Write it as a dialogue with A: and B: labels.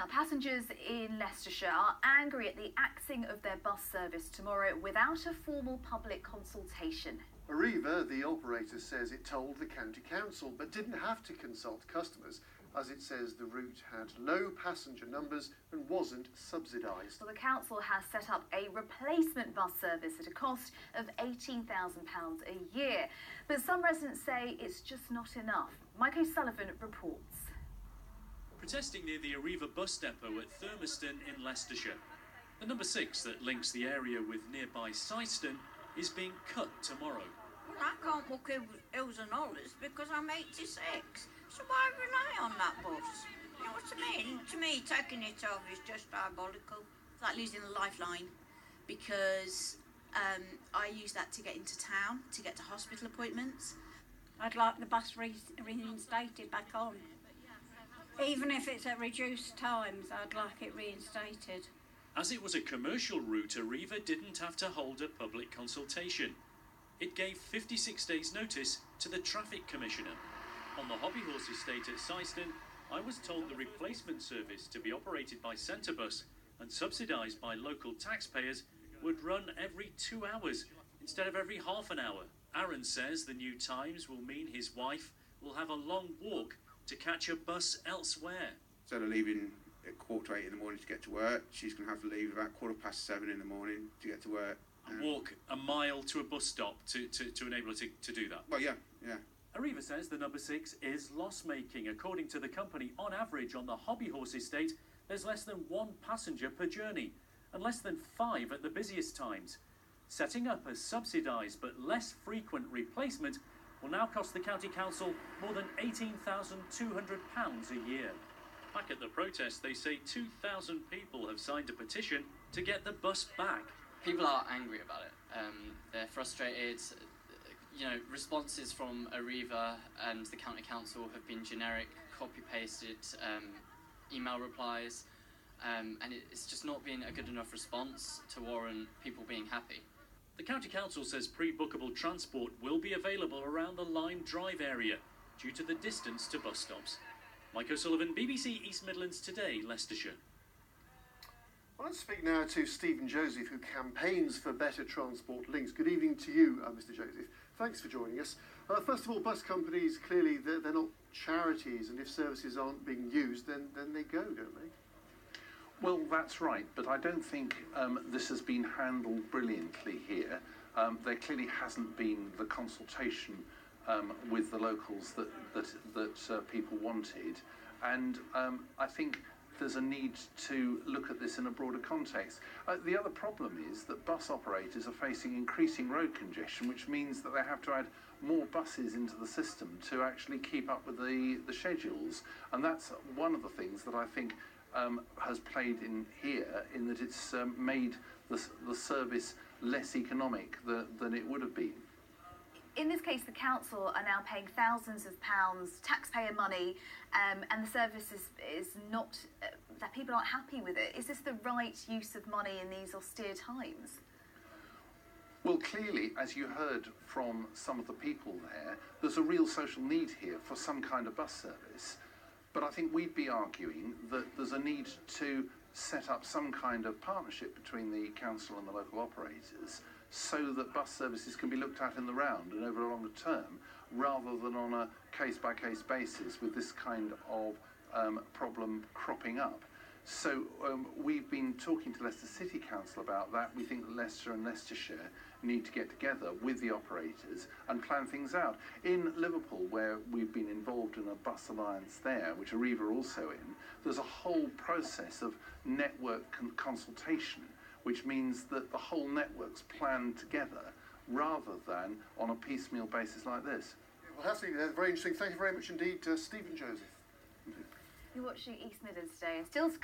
A: Now, passengers in Leicestershire are angry at the axing of their bus service tomorrow without a formal public consultation.
B: Arriva, the operator, says it told the county council but didn't have to consult customers, as it says the route had low passenger numbers and wasn't subsidised.
A: Well, the council has set up a replacement bus service at a cost of £18,000 a year. But some residents say it's just not enough. Mike O'Sullivan reports.
C: Protesting near the Arriva bus depot at Thurmaston in Leicestershire. The number 6 that links the area with nearby Syston is being cut tomorrow.
D: Well, I can't walk hills and hollers because I'm 86, so why rely on that bus? You know what I mean? To me, taking it off is just diabolical.
E: It's like losing a lifeline, because I use that to get into town, to get to hospital appointments.
F: I'd like the bus reinstated back on. Even if it's at reduced times, I'd like it reinstated.
C: As it was a commercial route, Arriva didn't have to hold a public consultation. It gave 56 days' notice to the Traffic Commissioner. On the Hobbyhorse estate at Syston, I was told the replacement service, to be operated by Centrebus and subsidised by local taxpayers, would run every 2 hours instead of every half an hour. Aaron says the new times will mean his wife will have a long walk to catch a bus elsewhere.
G: Instead of leaving at 8:15 in the morning to get to work, she's going to have to leave about 7:15 in the morning to get to work.
C: And walk a mile to a bus stop to enable her to do that.
G: Well, yeah.
C: Arriva says the number 6 is loss-making. According to the company, on average on the Hobbyhorse estate, there's less than 1 passenger per journey and less than 5 at the busiest times. Setting up a subsidised but less frequent replacement will now cost the county council more than £18,200 a year. Back at the protest, they say 2,000 people have signed a petition to get the bus back.
H: People are angry about it. They're frustrated. Responses from Arriva and the county council have been generic, copy-pasted email replies, and it's just not been a good enough response to warrant people being happy.
C: The county council says pre-bookable transport will be available around the Lime Drive area due to the distance to bus stops. Mike O'Sullivan, BBC East Midlands Today, Leicestershire.
B: Well, let's speak now to Stephen Joseph, who campaigns for better transport links. Good evening to you, Mr. Joseph. Thanks for joining us. First of all, bus companies, clearly they're not charities, and if services aren't being used, then they go, don't they?
I: Well, that's right, but I don't think this has been handled brilliantly here. There clearly hasn't been the consultation with the locals that people wanted, and I think there's a need to look at this in a broader context. The other problem is that bus operators are facing increasing road congestion, which means that they have to add more buses into the system to actually keep up with the schedules, and that's one of the things that I think has played in here, in that it's made the service less economic than it would have been.
A: In this case, the council are now paying thousands of pounds taxpayer money, and the service is not, that people aren't happy with it. Is this the right use of money in these austere times?
I: Well, clearly, as you heard from some of the people there's a real social need here for some kind of bus service. But I think we'd be arguing that there's a need to set up some kind of partnership between the council and the local operators, so that bus services can be looked at in the round and over a longer term, rather than on a case-by-case basis with this kind of problem cropping up. So we've been talking to Leicester City Council about that. We think that Leicester and Leicestershire need to get together with the operators and plan things out. In Liverpool, where we've been involved in a bus alliance there, which Arriva are also in, there's a whole process of network consultation, which means that the whole network's planned together rather than on a piecemeal basis like this.
B: Well, that's very interesting. Thank you very much indeed, Stephen Joseph.
A: You're watching East Midlands Today. Still to come.